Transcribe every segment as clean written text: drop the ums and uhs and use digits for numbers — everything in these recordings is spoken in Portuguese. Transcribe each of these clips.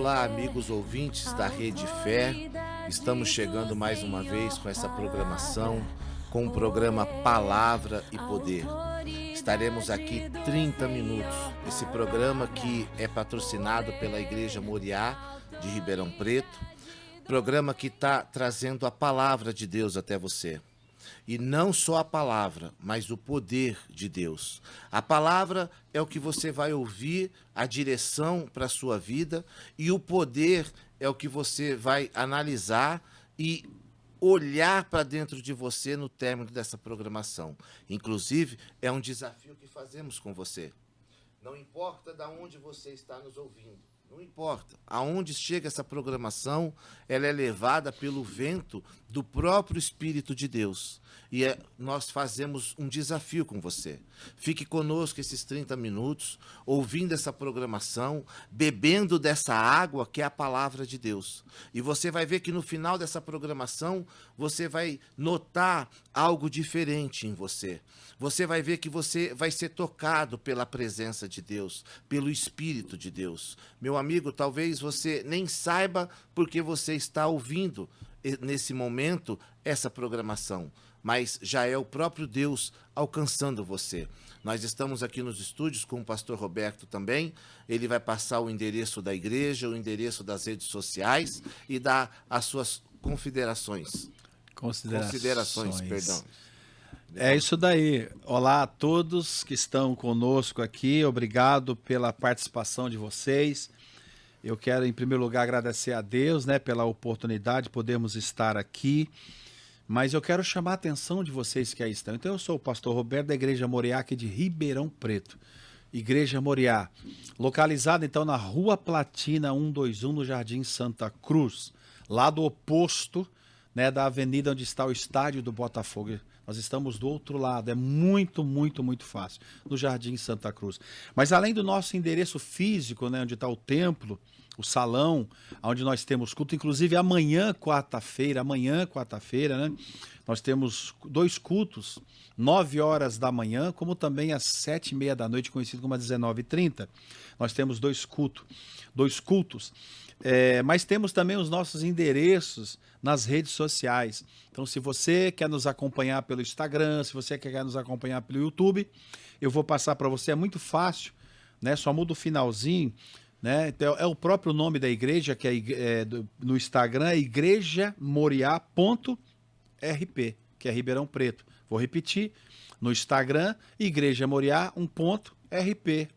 Olá, amigos ouvintes da Rede Fé. Estamos chegando mais uma vez com essa programação, com o programa Palavra e Poder. Estaremos aqui 30 minutos. Esse programa que é patrocinado pela Igreja Moriá de Ribeirão Preto. Programa que está trazendo a palavra de Deus até você. E não só a palavra, mas o poder de Deus. A palavra é o que você vai ouvir, a direção para a sua vida, e o poder é o que você vai analisar e olhar para dentro de você no término dessa programação. Inclusive, é um desafio que fazemos com você. Não importa de onde você está nos ouvindo. Não importa. Aonde chega essa programação, ela é levada pelo vento do próprio Espírito de Deus. E nós fazemos um desafio com você. Fique conosco esses 30 minutos, ouvindo essa programação, bebendo dessa água que é a palavra de Deus. E você vai ver que no final dessa programação, você vai notar algo diferente em você. Você vai ver que você vai ser tocado pela presença de Deus, pelo Espírito de Deus. Meu amigo, talvez você nem saiba porque você está ouvindo nesse momento essa programação, mas já é o próprio Deus alcançando você. Nós estamos aqui nos estúdios com o pastor Roberto também. Ele vai passar o endereço da igreja, o endereço das redes sociais e dar as suas considerações. Considerações, perdão. É isso daí. Olá a todos que estão conosco aqui. Obrigado pela participação de vocês. Eu quero, em primeiro lugar, agradecer a Deus, pela oportunidade de podermos estar aqui. Mas eu quero chamar a atenção de vocês que aí estão. Então, eu sou o pastor Roberto da Igreja Moriá aqui de Ribeirão Preto. Igreja Moriá, localizada então na Rua Platina 121, no Jardim Santa Cruz, lado oposto, da avenida onde está o estádio do Botafogo. Nós estamos do outro lado, é muito fácil, no Jardim Santa Cruz. Mas além do nosso endereço físico, onde está o templo, o salão, onde nós temos culto, inclusive amanhã, quarta-feira, nós temos 2 cultos, 9 horas da manhã, como também às 7h30 da noite, conhecido como às 19h30. Nós temos 2 cultos. Mas temos também os nossos endereços nas redes sociais. Então, se você quer nos acompanhar pelo Instagram, se você quer nos acompanhar pelo YouTube, eu vou passar para você, é muito fácil, só muda o finalzinho, Então, é o próprio nome da igreja, que no Instagram é igrejamoriá.rp, que é Ribeirão Preto. Vou repetir, no Instagram, igrejamoriá.rp.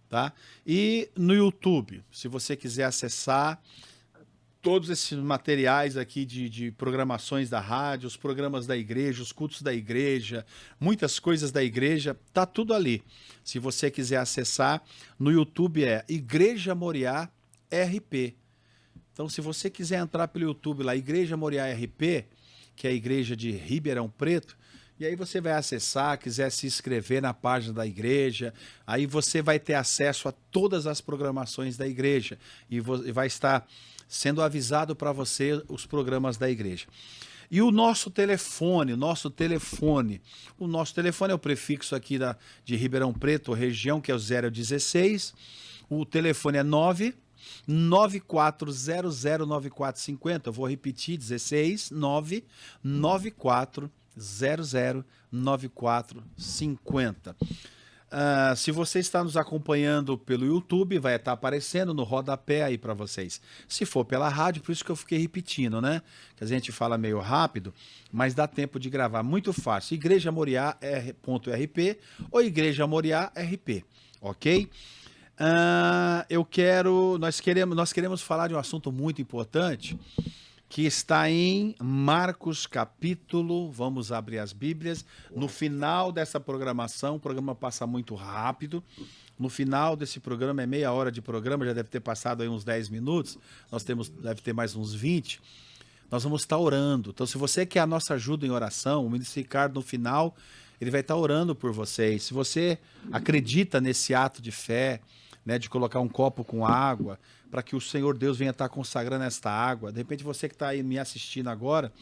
Tá? E no YouTube, se você quiser acessar todos esses materiais aqui de programações da rádio, os programas da igreja, os cultos da igreja, muitas coisas da igreja, tá tudo ali. Se você quiser acessar, no YouTube é Igreja Moriá RP. Então, se você quiser entrar pelo YouTube lá, Igreja Moriá RP, que é a igreja de Ribeirão Preto, e aí você vai acessar, quiser se inscrever na página da igreja, aí você vai ter acesso a todas as programações da igreja e vai estar sendo avisado para você os programas da igreja. E o nosso telefone é o prefixo aqui de Ribeirão Preto, região, que é o 016, o telefone é 994009450, eu vou repetir, 16 994009450. Se você está nos acompanhando pelo YouTube, vai estar aparecendo no rodapé aí para vocês. Se for pela rádio, por isso que eu fiquei repetindo, Que a gente fala meio rápido, mas dá tempo de gravar. Muito fácil. igrejamoriá.rp ou Igreja Moriá RP, ok? Nós queremos falar de um assunto muito importante, que está em Marcos capítulo, vamos abrir as Bíblias, no final dessa programação, o programa passa muito rápido, no final desse programa é meia hora de programa, já deve ter passado aí uns 10 minutos, deve ter mais uns 20, nós vamos estar orando. Então, se você quer a nossa ajuda em oração, o ministro Ricardo, no final, ele vai estar orando por vocês. Se você acredita nesse ato de fé, de colocar um copo com água, para que o Senhor Deus venha estar consagrando esta água. De repente você que está aí me assistindo agora,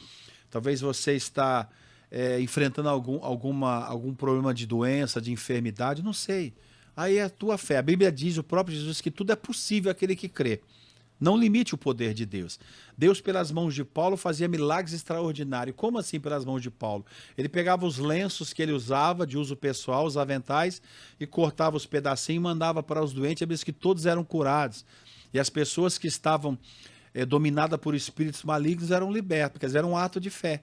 talvez você está enfrentando algum problema de doença, de enfermidade, não sei. Aí é a tua fé. A Bíblia diz, o próprio Jesus, que tudo é possível àquele que crê. Não limite o poder de Deus. Deus, pelas mãos de Paulo, fazia milagres extraordinários. Como assim pelas mãos de Paulo? Ele pegava os lenços que ele usava, de uso pessoal, os aventais, e cortava os pedacinhos e mandava para os doentes, e diz que todos eram curados. E as pessoas que estavam dominadas por espíritos malignos eram libertas, porque era um ato de fé.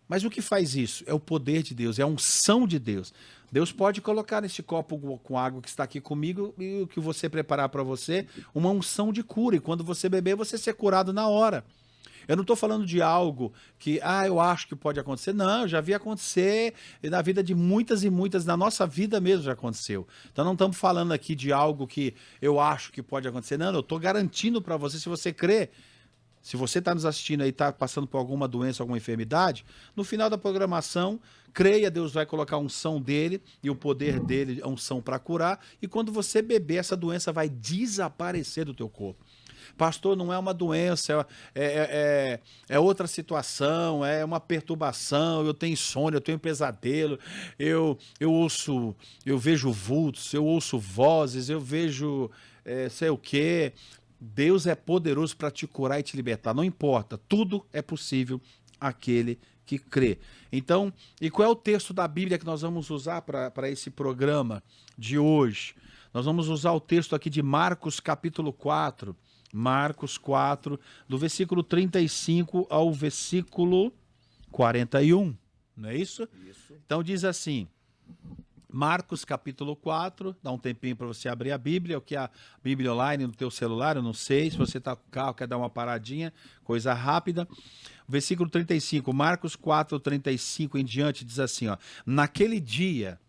Mas o que faz isso? É o poder de Deus, é a unção de Deus. Deus pode colocar nesse copo com água que está aqui comigo e o que você preparar para você, uma unção de cura. E quando você beber, você ser curado na hora. Eu não estou falando de algo que, eu acho que pode acontecer. Não, eu já vi acontecer na vida de muitas e muitas, na nossa vida mesmo já aconteceu. Então não estamos falando aqui de algo que eu acho que pode acontecer. Não, eu estou garantindo para você, se você crê. Se você está nos assistindo aí, está passando por alguma doença, alguma enfermidade, no final da programação, creia, Deus vai colocar a unção dele e o poder dele, a unção para curar, e quando você beber, essa doença vai desaparecer do teu corpo. Pastor, não é uma doença, é outra situação, é uma perturbação, eu tenho insônia, eu tenho pesadelo, eu vejo vultos, eu ouço vozes, eu vejo sei o quê. Deus é poderoso para te curar e te libertar. Não importa, tudo é possível àquele que crê. Então, e qual é o texto da Bíblia que nós vamos usar para esse programa de hoje? Nós vamos usar o texto aqui de Marcos capítulo 4. Marcos 4, do versículo 35 ao versículo 41. Não é isso? Isso. Então diz assim... Marcos capítulo 4, dá um tempinho para você abrir a Bíblia, o que é a Bíblia online no teu celular, eu não sei, se você está com o carro, quer dar uma paradinha, coisa rápida. Versículo 35, Marcos 4, 35 em diante, diz assim, ó, naquele dia,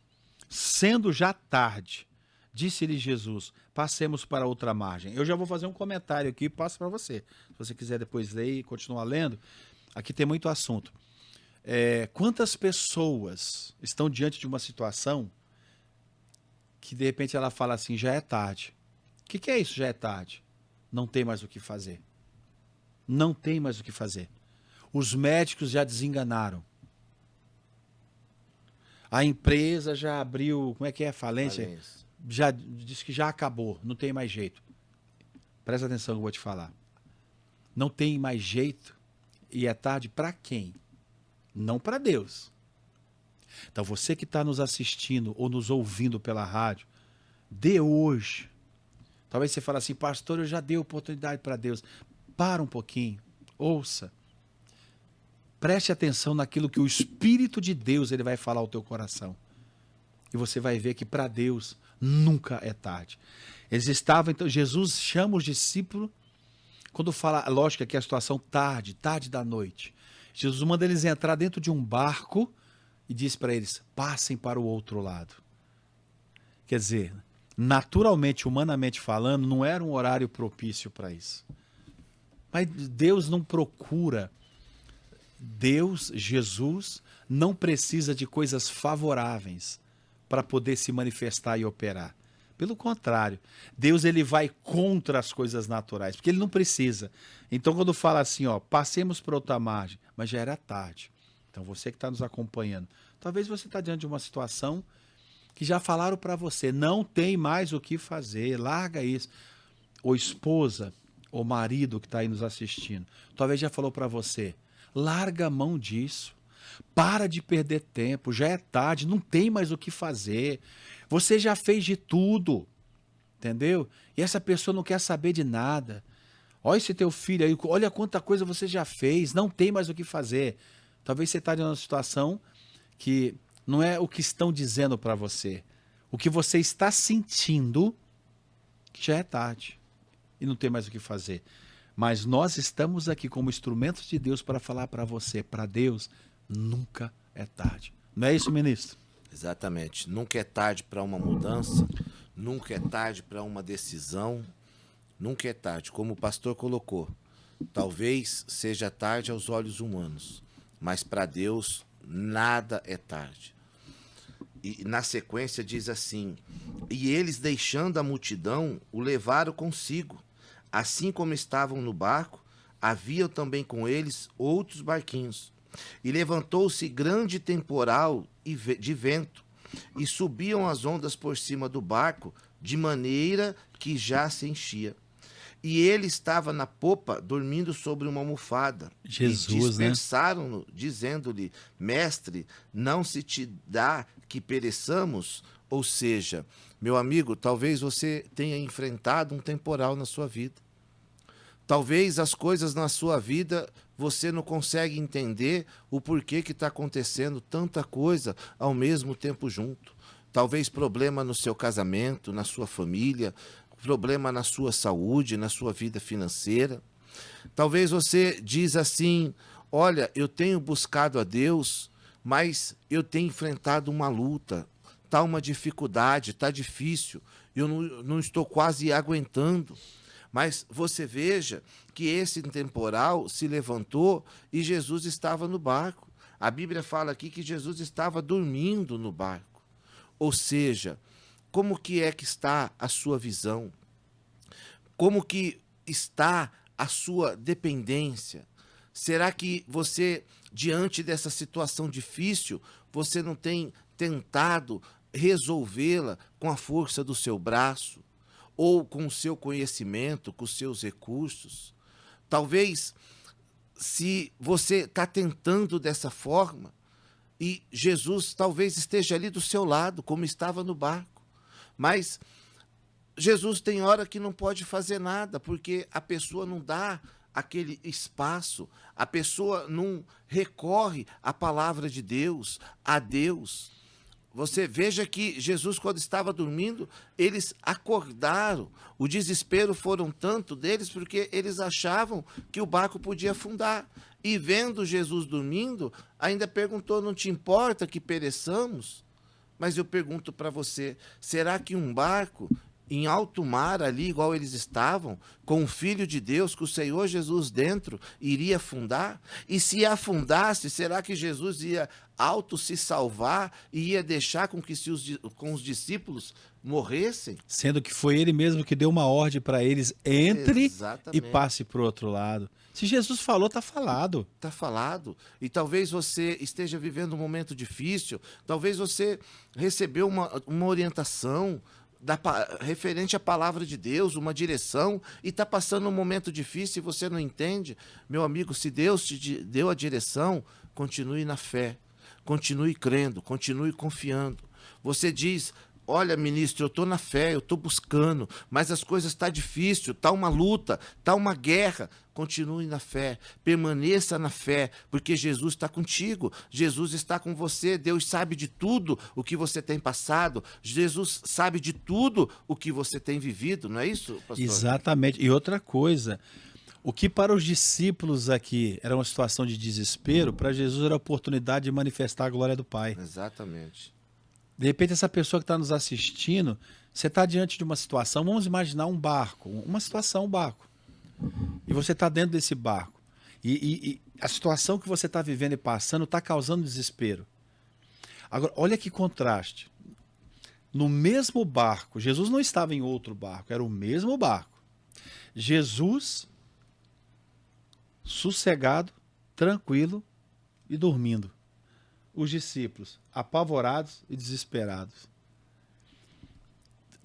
sendo já tarde, disse-lhe Jesus, passemos para outra margem. Eu já vou fazer um comentário aqui e passo para você. Se você quiser depois ler e continuar lendo, aqui tem muito assunto. Quantas pessoas estão diante de uma situação que de repente ela fala assim, já é tarde. O que é isso, já é tarde? Não tem mais o que fazer. Não tem mais o que fazer. Os médicos já desenganaram. A empresa já abriu, como é que é, falência? Já disse que já acabou, não tem mais jeito. Presta atenção que eu vou te falar. Não tem mais jeito e é tarde para quem? Não para Deus. Então você que está nos assistindo ou nos ouvindo pela rádio, dê hoje. Talvez você fale assim, pastor, eu já dei oportunidade para Deus. Para um pouquinho, ouça. Preste atenção naquilo que o Espírito de Deus ele vai falar ao teu coração. E você vai ver que para Deus nunca é tarde. Eles estavam, então, Jesus chama os discípulos, quando fala, lógico que é a situação tarde da noite. Jesus manda eles entrar dentro de um barco e diz para eles, passem para o outro lado. Quer dizer, naturalmente, humanamente falando, não era um horário propício para isso. Mas Deus não procura, Deus, Jesus, não precisa de coisas favoráveis para poder se manifestar e operar. Pelo contrário, Deus ele vai contra as coisas naturais, porque ele não precisa. Então, quando fala assim, ó, passemos para outra margem, mas já era tarde. Então, você que está nos acompanhando, talvez você está diante de uma situação que já falaram para você, não tem mais o que fazer, larga isso. Ou esposa, ou marido que está aí nos assistindo, talvez já falou para você, larga a mão disso. Para de perder tempo, já é tarde, não tem mais o que fazer. Você já fez de tudo, entendeu? E essa pessoa não quer saber de nada. Olha esse teu filho aí, olha quanta coisa você já fez, não tem mais o que fazer. Talvez você está em uma situação que não é o que estão dizendo para você. O que você está sentindo, que já é tarde e não tem mais o que fazer. Mas nós estamos aqui como instrumentos de Deus para falar para você, para Deus, nunca é tarde. Não é isso, ministro? Exatamente. Nunca é tarde para uma mudança, nunca é tarde para uma decisão, nunca é tarde. Como o pastor colocou, talvez seja tarde aos olhos humanos, mas para Deus nada é tarde. E na sequência diz assim, e eles deixando a multidão, o levaram consigo. Assim como estavam no barco, havia também com eles outros barquinhos. E levantou-se grande temporal de vento, e subiam as ondas por cima do barco, de maneira que já se enchia. e ele estava na popa, dormindo sobre uma almofada. Jesus, e dispersaram-no, dizendo-lhe: Mestre, não se te dá que pereçamos? Ou seja, meu amigo, talvez você tenha enfrentado um temporal na sua vida. Talvez as coisas na sua vida você não consegue entender o porquê que está acontecendo tanta coisa ao mesmo tempo junto. Talvez problema no seu casamento, na sua família, problema na sua saúde, na sua vida financeira. Talvez você diz assim: olha, eu tenho buscado a Deus, mas eu tenho enfrentado uma luta, está uma dificuldade, está difícil, eu não estou quase aguentando. Mas você veja que esse temporal se levantou e Jesus estava no barco. A Bíblia fala aqui que Jesus estava dormindo no barco. Ou seja, como que é que está a sua visão? Como que está a sua dependência? Será que você, diante dessa situação difícil, você não tem tentado resolvê-la com a força do seu braço? Ou com o seu conhecimento, com os seus recursos? Talvez, se você está tentando dessa forma, e Jesus talvez esteja ali do seu lado, como estava no barco, mas Jesus tem hora que não pode fazer nada, porque a pessoa não dá aquele espaço, a pessoa não recorre à palavra de Deus, a Deus. Você veja que Jesus, quando estava dormindo, eles acordaram. O desespero foram tanto deles porque eles achavam que o barco podia afundar. E vendo Jesus dormindo, ainda perguntou: não te importa que pereçamos? Mas eu pergunto para você, será que um barco em alto mar ali, igual eles estavam, com o Filho de Deus, com o Senhor Jesus dentro, iria afundar? E se afundasse, será que Jesus ia se salvar e ia deixar com que os discípulos morressem? Sendo que foi ele mesmo que deu uma ordem para eles: entre Exatamente. e passe para o outro lado. Se Jesus falou, está falado. Está falado. E talvez você esteja vivendo um momento difícil, talvez você recebeu uma orientação referente à palavra de Deus, uma direção, e está passando um momento difícil e você não entende. Meu amigo, se Deus te deu a direção, continue na fé, continue crendo, continue confiando. Você diz: olha, ministro, eu estou na fé, eu estou buscando, mas as coisas estão difíceis, está uma luta, está uma guerra. Continue na fé, permaneça na fé, porque Jesus está contigo, Jesus está com você. Deus sabe de tudo o que você tem passado, Jesus sabe de tudo o que você tem vivido, não é isso, pastor? Exatamente. E outra coisa, o que para os discípulos aqui era uma situação de desespero, para Jesus era a oportunidade de manifestar a glória do Pai. Exatamente. De repente, essa pessoa que está nos assistindo, você está diante de uma situação, vamos imaginar um barco, um barco. E você está dentro desse barco. E a situação que você está vivendo e passando está causando desespero. Agora, olha que contraste. No mesmo barco, Jesus não estava em outro barco, era o mesmo barco. Jesus, sossegado, tranquilo e dormindo. Os discípulos, apavorados e desesperados.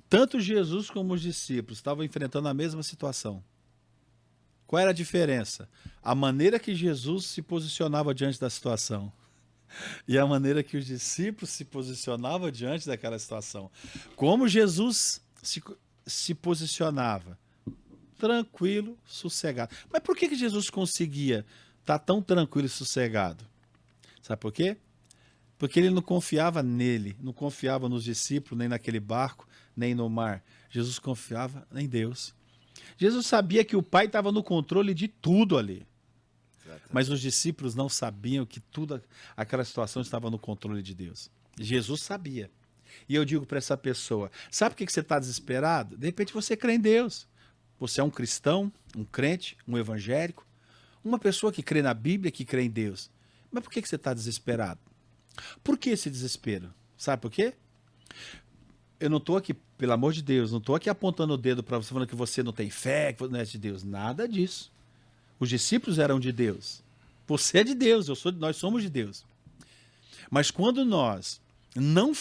Tanto Jesus como os discípulos estavam enfrentando a mesma situação. Qual era a diferença? A maneira que Jesus se posicionava diante da situação e a maneira que os discípulos se posicionavam diante daquela situação. Como Jesus se posicionava? Tranquilo, sossegado. Mas por que Jesus conseguia estar tão tranquilo e sossegado? Sabe por quê? Porque ele não confiava nele, não confiava nos discípulos, nem naquele barco, nem no mar. Jesus confiava em Deus. Jesus sabia que o Pai estava no controle de tudo ali. Exatamente. Mas os discípulos não sabiam que toda aquela situação estava no controle de Deus. Jesus sabia. E eu digo para essa pessoa: sabe por que você está desesperado? De repente você crê em Deus. Você é um cristão, um crente, um evangélico, uma pessoa que crê na Bíblia, que crê em Deus. Mas por que você está desesperado? Por que esse desespero? Sabe por quê? Eu não estou aqui, pelo amor de Deus, não estou aqui apontando o dedo para você, falando que você não tem fé, que você não é de Deus. Nada disso. Os discípulos eram de Deus. Você é de Deus, nós somos de Deus. Mas quando nós não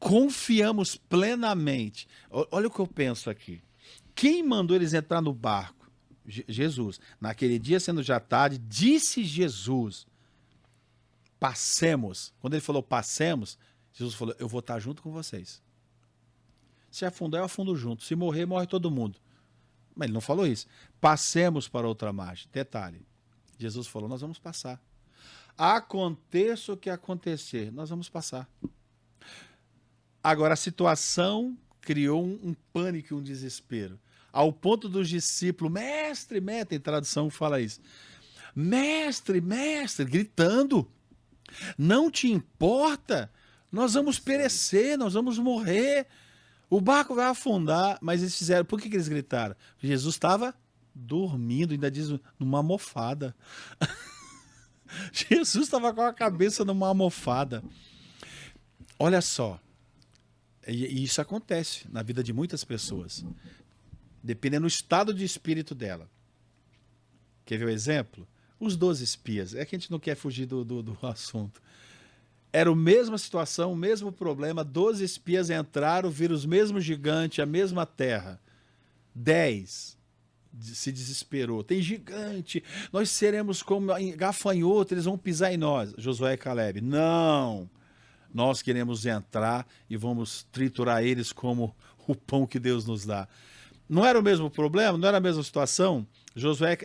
confiamos plenamente, olha o que eu penso aqui. Quem mandou eles entrar no barco? Jesus. Naquele dia, sendo já tarde, disse Jesus, passemos. Quando ele falou passemos, Jesus falou, eu vou estar junto com vocês. Se afundar, eu afundo junto. Se morrer, morre todo mundo. Mas ele não falou isso. Passemos para outra margem. Detalhe. Jesus falou, nós vamos passar. Aconteça o que acontecer, nós vamos passar. Agora, a situação criou um pânico e um desespero. Ao ponto dos discípulos, mestre, tem tradução que fala isso. Mestre, gritando. Não te importa? Nós vamos perecer, nós vamos morrer. O barco vai afundar. Mas eles fizeram, por que eles gritaram? Porque Jesus estava dormindo, ainda diz, numa almofada. Jesus estava com a cabeça numa almofada. Olha só. E isso acontece na vida de muitas pessoas. Dependendo do estado de espírito dela. Quer ver o exemplo? Os 12 espias. É que a gente não quer fugir do assunto. Era a mesma situação, o mesmo problema. 12 espias entraram, viram os mesmos gigantes, a mesma terra. 10 se desesperou. Tem gigante, nós seremos como gafanhoto, eles vão pisar em nós. Josué e Caleb, não. Nós queremos entrar e vamos triturar eles como o pão que Deus nos dá. Não era o mesmo problema? Não era a mesma situação? Josué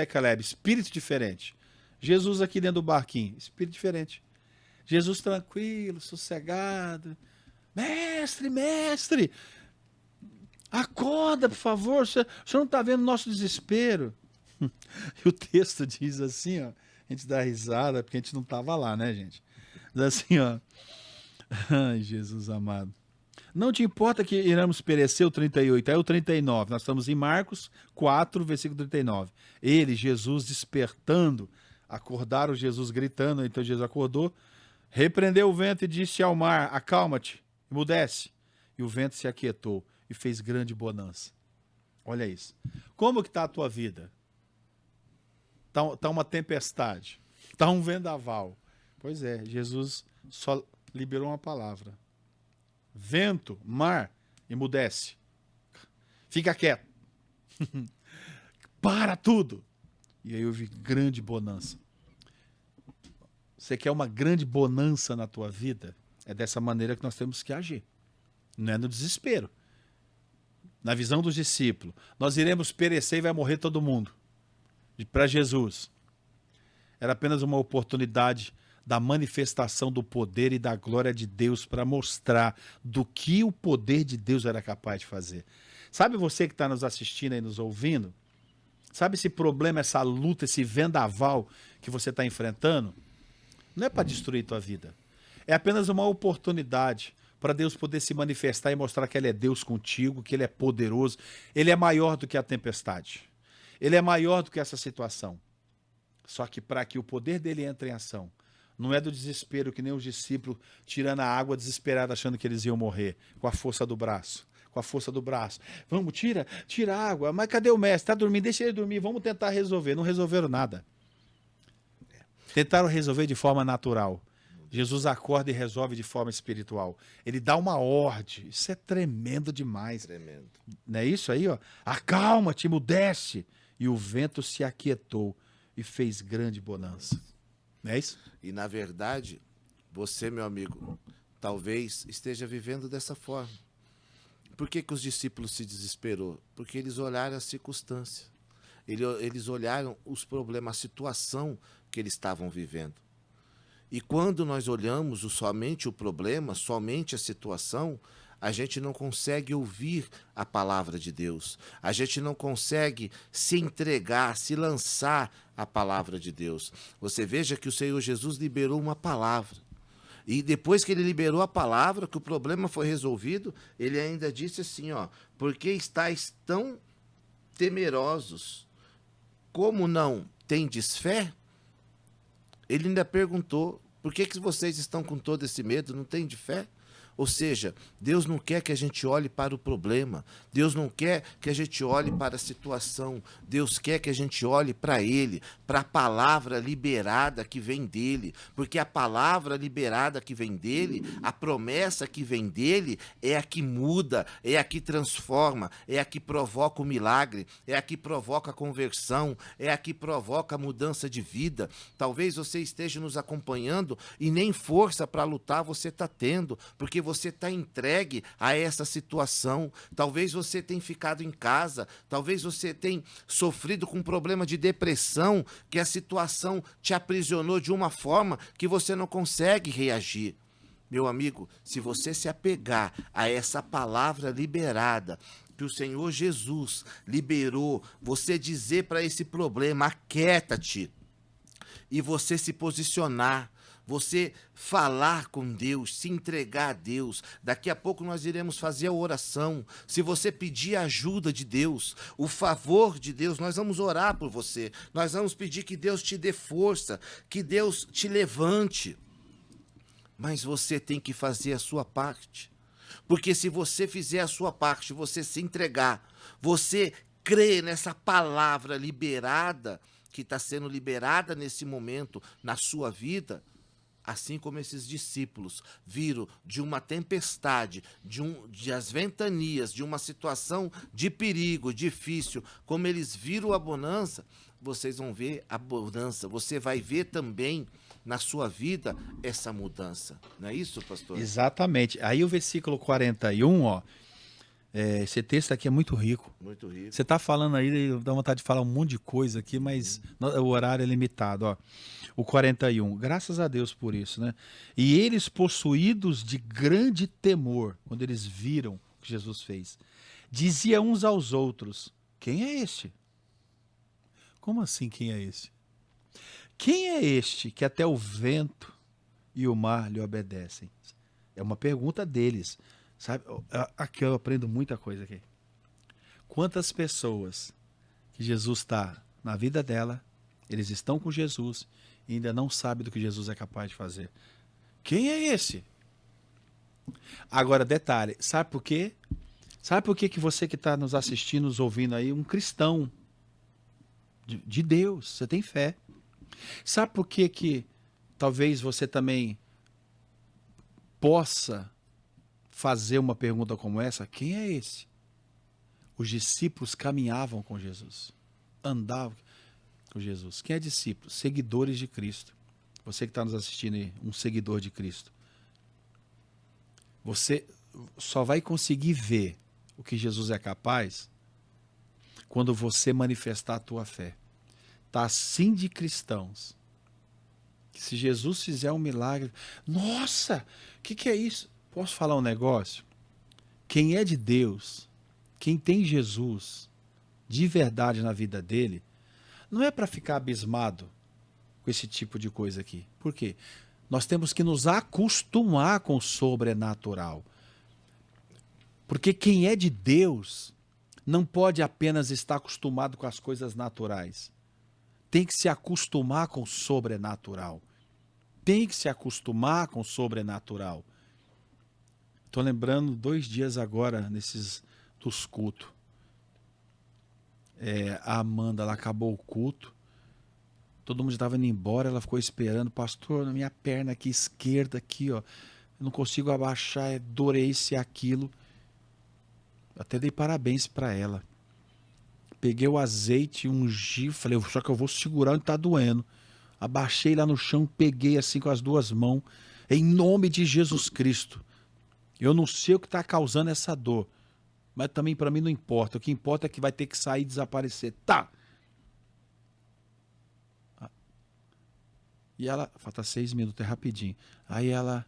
e Caleb, espírito diferente. Jesus aqui dentro do barquinho, espírito diferente. Jesus tranquilo, sossegado. Mestre, acorda, por favor, o senhor não está vendo o nosso desespero. E o texto diz assim, ó, a gente dá risada, porque a gente não estava lá, né, gente? Diz assim, ó, ai, Jesus amado. Não te importa que iremos perecer, o 38, aí o 39, nós estamos em Marcos 4, versículo 39. Ele, Jesus, despertando, acordaram Jesus gritando, então Jesus acordou, repreendeu o vento e disse ao mar, acalma-te, emudece. E o vento se aquietou e fez grande bonança. Olha isso. Como que está a tua vida? Tá uma tempestade, tá um vendaval. Pois é, Jesus só liberou uma palavra. Vento, mar, emudece. Fica quieto. Para tudo. E aí houve grande bonança. Você quer uma grande bonança na tua vida? É dessa maneira que nós temos que agir. Não é no desespero. Na visão dos discípulos, nós iremos perecer e vai morrer todo mundo. Para Jesus, era apenas uma oportunidade da manifestação do poder e da glória de Deus para mostrar do que o poder de Deus era capaz de fazer. Sabe você que está nos assistindo e nos ouvindo? Sabe esse problema, essa luta, esse vendaval que você está enfrentando? Não é para destruir tua vida. É apenas uma oportunidade para Deus poder se manifestar e mostrar que Ele é Deus contigo, que Ele é poderoso. Ele é maior do que a tempestade. Ele é maior do que essa situação. Só que para que o poder dele entre em ação, não é do desespero que nem os discípulos tirando a água desesperada achando que eles iam morrer, com a força do braço. Com a força do braço. Vamos, tira a água. Mas cadê o mestre? Está dormindo? Deixa ele dormir. Vamos tentar resolver. Não resolveram nada. Tentaram resolver de forma natural. Jesus acorda e resolve de forma espiritual. Ele dá uma ordem. Isso é tremendo demais. Tremendo. Não é isso aí, ó? Acalma-te, emudece. E o vento se aquietou e fez grande bonança. Não é isso? E na verdade, você, meu amigo, talvez esteja vivendo dessa forma. Por que os discípulos se desesperou? Porque eles olharam a circunstância. Eles olharam os problemas, a situação que eles estavam vivendo. E quando nós olhamos somente o problema, somente a situação, a gente não consegue ouvir a palavra de Deus. A gente não consegue se entregar, se lançar à palavra de Deus. Você veja que o Senhor Jesus liberou uma palavra. E depois que ele liberou a palavra, que o problema foi resolvido, ele ainda disse assim, ó, porque estáis tão temerosos, como não tendes fé? Ele ainda perguntou, por que vocês estão com todo esse medo, não têm de fé? Ou seja, Deus não quer que a gente olhe para o problema, Deus não quer que a gente olhe para a situação, Deus quer que a gente olhe para Ele, para a palavra liberada que vem dEle, porque a palavra liberada que vem dEle, a promessa que vem dEle é a que muda, é a que transforma, é a que provoca o milagre, é a que provoca a conversão, é a que provoca a mudança de vida. Talvez você esteja nos acompanhando e nem força para lutar você está tendo, porque você está entregue a essa situação. Talvez você tenha ficado em casa, talvez você tenha sofrido com um problema de depressão, que a situação te aprisionou de uma forma que você não consegue reagir. Meu amigo, se você se apegar a essa palavra liberada, que o Senhor Jesus liberou, você dizer para esse problema, aquieta-te, e você se posicionar, você falar com Deus, se entregar a Deus. Daqui a pouco nós iremos fazer a oração. Se você pedir a ajuda de Deus, o favor de Deus, nós vamos orar por você. Nós vamos pedir que Deus te dê força, que Deus te levante. Mas você tem que fazer a sua parte. Porque se você fizer a sua parte, você se entregar, você crer nessa palavra liberada, que está sendo liberada nesse momento na sua vida, assim como esses discípulos viram de uma tempestade, de as ventanias, de uma situação de perigo, difícil, como eles viram a bonança, vocês vão ver a bonança, você vai ver também na sua vida essa mudança. Não é isso, pastor? Exatamente. Aí o versículo 41, ó, esse texto aqui é muito rico. Muito rico. Você está falando aí, dá vontade de falar um monte de coisa aqui, mas o horário é limitado, ó. O 41, graças a Deus por isso, né? E eles, possuídos de grande temor, quando eles viram o que Jesus fez, diziam uns aos outros: quem é este? Como assim, quem é este? Quem é este que até o vento e o mar lhe obedecem? É uma pergunta deles. Sabe? Aqui eu aprendo muita coisa aqui. Quantas pessoas que Jesus está na vida dela, eles estão com Jesus e ainda não sabem do que Jesus é capaz de fazer. Quem é esse? Agora, detalhe, sabe por quê? Sabe por que você que está nos assistindo, nos ouvindo aí, um cristão de Deus, você tem fé. Sabe por que talvez você também possa fazer uma pergunta como essa? Quem é esse? Os discípulos caminhavam com Jesus, andavam com Jesus. Quem é discípulo? Seguidores de Cristo. Você que está nos assistindo aí, um seguidor de Cristo. Você só vai conseguir ver o que Jesus é capaz quando você manifestar a tua fé. Está assim de cristãos que se Jesus fizer um milagre, nossa, o que é isso? Posso falar um negócio? Quem é de Deus, quem tem Jesus de verdade na vida dele, não é para ficar abismado com esse tipo de coisa aqui. Por quê? Nós temos que nos acostumar com o sobrenatural. Porque quem é de Deus não pode apenas estar acostumado com as coisas naturais. Tem que se acostumar com o sobrenatural. Tem que se acostumar com o sobrenatural. Estou lembrando 2 dias agora, dos cultos. A Amanda, ela acabou o culto. Todo mundo estava indo embora, ela ficou esperando. Pastor, na minha perna aqui, esquerda, aqui, ó. Eu não consigo abaixar, dor é isso e aquilo. Até dei parabéns para ela. Peguei o azeite, ungi, falei, só que eu vou segurar onde está doendo. Abaixei lá no chão, peguei assim com as 2 mãos, em nome de Jesus Cristo. Eu não sei o que está causando essa dor, mas também para mim não importa. O que importa é que vai ter que sair e desaparecer. Tá! E ela, falta 6 minutos, é rapidinho. Aí ela,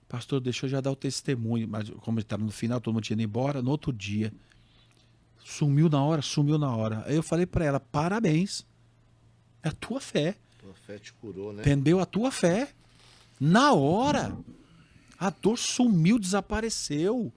pastor, deixa eu já dar o testemunho, mas como ele estava no final, todo mundo tinha ido embora, no outro dia, sumiu na hora. Aí eu falei para ela, parabéns, é a tua fé. Tua fé te curou, né? Entendeu? A tua fé. Na hora, a dor sumiu, desapareceu.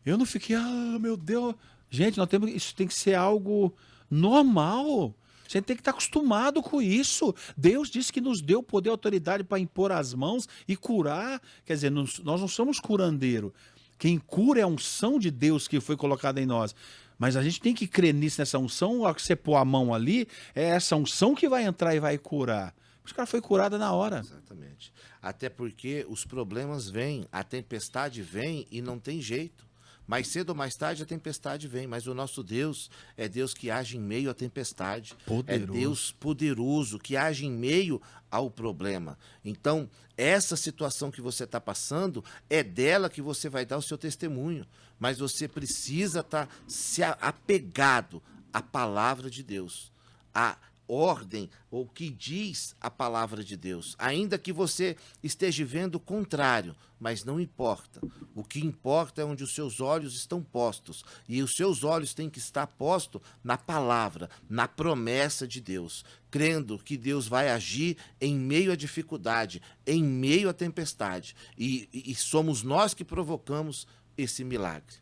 Eu não fiquei, meu Deus. Gente, isso tem que ser algo normal. Você tem que estar acostumado com isso. Deus disse que nos deu poder e autoridade para impor as mãos e curar. Quer dizer, nós não somos curandeiro. Quem cura é a unção de Deus que foi colocada em nós. Mas a gente tem que crer nisso, nessa unção. A hora que você pôr a mão ali, é essa unção que vai entrar e vai curar. Os caras foi curada na hora. Exatamente. Até porque os problemas vêm, a tempestade vem e não tem jeito. Mais cedo ou mais tarde a tempestade vem, mas o nosso Deus é Deus que age em meio à tempestade. Poderoso. É Deus poderoso que age em meio ao problema. Então, essa situação que você está passando, é dela que você vai dar o seu testemunho. Mas você precisa estar se apegado à palavra de Deus, à ordem, ou que diz a palavra de Deus. Ainda que você esteja vendo o contrário, mas não importa. O que importa é onde os seus olhos estão postos. E os seus olhos têm que estar postos na palavra, na promessa de Deus, crendo que Deus vai agir em meio à dificuldade, em meio à tempestade. E somos nós que provocamos esse milagre.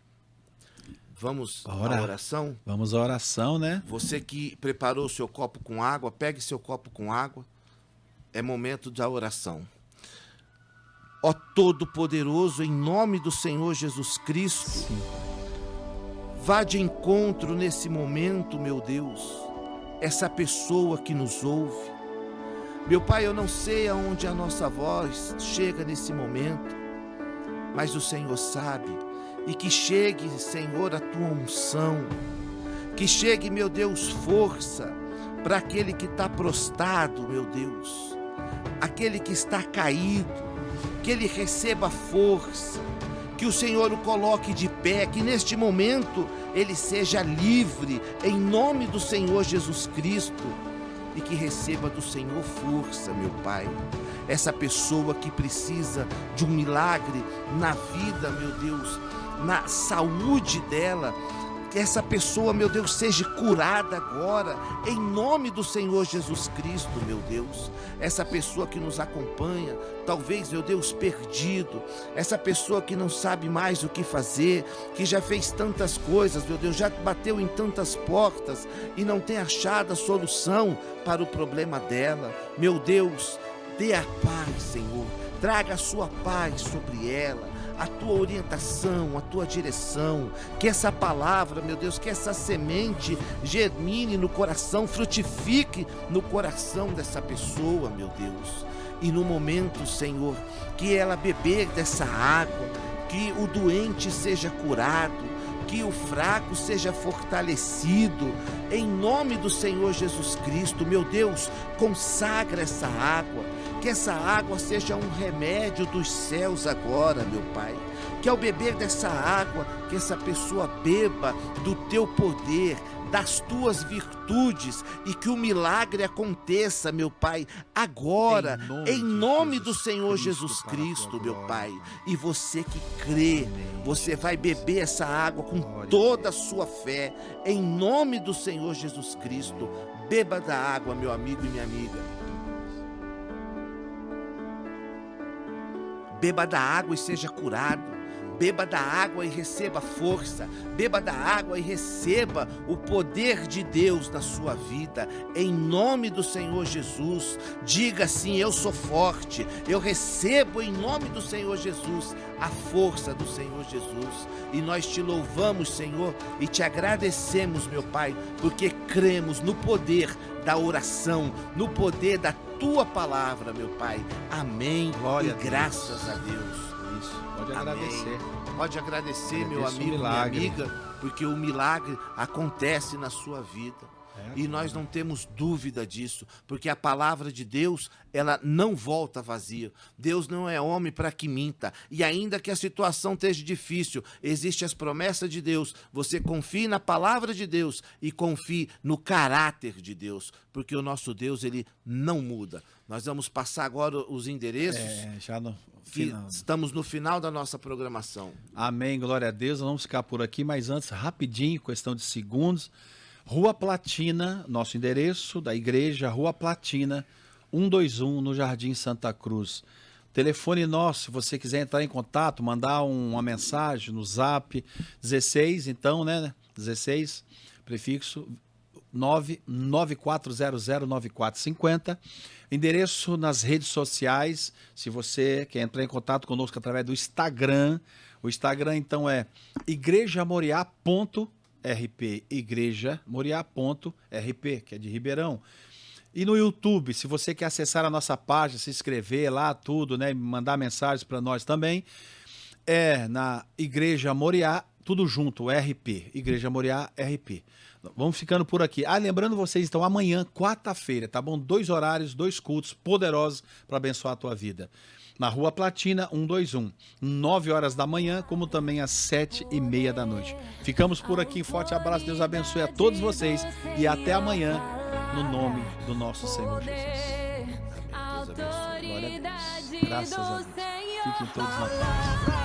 Vamos à oração? Vamos à oração, né? Você que preparou o seu copo com água, pegue seu copo com água. É momento da oração. Ó Todo-Poderoso, em nome do Senhor Jesus Cristo, sim, vá de encontro nesse momento, meu Deus, essa pessoa que nos ouve. Meu Pai, eu não sei aonde a nossa voz chega nesse momento, mas o Senhor sabe. E que chegue, Senhor, a tua unção. Que chegue, meu Deus, força para aquele que está prostrado, meu Deus. Aquele que está caído. Que ele receba força. Que o Senhor o coloque de pé. Que neste momento ele seja livre, em nome do Senhor Jesus Cristo. E que receba do Senhor força, meu Pai. Essa pessoa que precisa de um milagre na vida, meu Deus, na saúde dela, que essa pessoa, meu Deus, seja curada agora, em nome do Senhor Jesus Cristo, meu Deus. Essa pessoa que nos acompanha, talvez, meu Deus, perdido, essa pessoa que não sabe mais o que fazer, que já fez tantas coisas, meu Deus, já bateu em tantas portas e não tem achado a solução para o problema dela. Meu Deus, dê a paz, Senhor, traga a sua paz sobre ela, a tua orientação, a tua direção, que essa palavra, meu Deus, que essa semente germine no coração, frutifique no coração dessa pessoa, meu Deus. E no momento, Senhor, que ela beber dessa água, que o doente seja curado, que o fraco seja fortalecido, em nome do Senhor Jesus Cristo, meu Deus, consagra essa água, que essa água seja um remédio dos céus agora, meu Pai, que ao beber dessa água, que essa pessoa beba do teu poder, das tuas virtudes, e que o milagre aconteça, meu Pai, agora, em nome do Senhor Jesus Cristo, meu Pai. E você que crê, você vai beber essa água com toda a sua fé, em nome do Senhor Jesus Cristo. Beba da água, meu amigo e minha amiga. Beba da água e seja curado. Beba da água e receba força. Beba da água e receba o poder de Deus na sua vida. Em nome do Senhor Jesus. Diga assim: eu sou forte. Eu recebo em nome do Senhor Jesus a força do Senhor Jesus. E nós te louvamos, Senhor, e te agradecemos, meu Pai, porque cremos no poder da oração, no poder da tua palavra, meu Pai. Amém. Glória e graças a Deus. Isso, pode agradecer. Pode agradecer, meu amigo, minha amiga, porque o milagre acontece na sua vida. E nós não temos dúvida disso, porque a palavra de Deus, ela não volta vazia. Deus não é homem para que minta. E ainda que a situação esteja difícil, existem as promessas de Deus. Você confie na palavra de Deus e confie no caráter de Deus, porque o nosso Deus, ele não muda. Nós vamos passar agora os endereços. Já no final. Estamos no final da nossa programação. Amém, glória a Deus. Vamos ficar por aqui, mas antes, rapidinho, questão de segundos. Rua Platina, nosso endereço da igreja, Rua Platina, 121, no Jardim Santa Cruz. Telefone nosso, se você quiser entrar em contato, mandar uma mensagem no Zap, 16, então, né? 16, prefixo 994009450. Endereço nas redes sociais, se você quer entrar em contato conosco através do Instagram. O Instagram, então, é igrejamoriá.rp, igrejamoriá.rp, que é de Ribeirão. E no YouTube, se você quer acessar a nossa página, se inscrever lá, tudo, né? Mandar mensagens para nós também, é na Igreja Moriá, tudo junto, RP, Igreja Moriá, RP. Vamos ficando por aqui. Lembrando vocês, então, amanhã, quarta-feira, tá bom? 2 horários, 2 cultos poderosos para abençoar a tua vida. Na Rua Platina, 121, 9 horas da manhã, como também às 7h30 da noite. Ficamos por aqui, forte abraço, Deus abençoe a todos vocês e até amanhã, no nome do nosso Senhor Jesus. Amém. Deus abençoe. Glória a Deus. Graças a Deus. Fiquem todos na paz.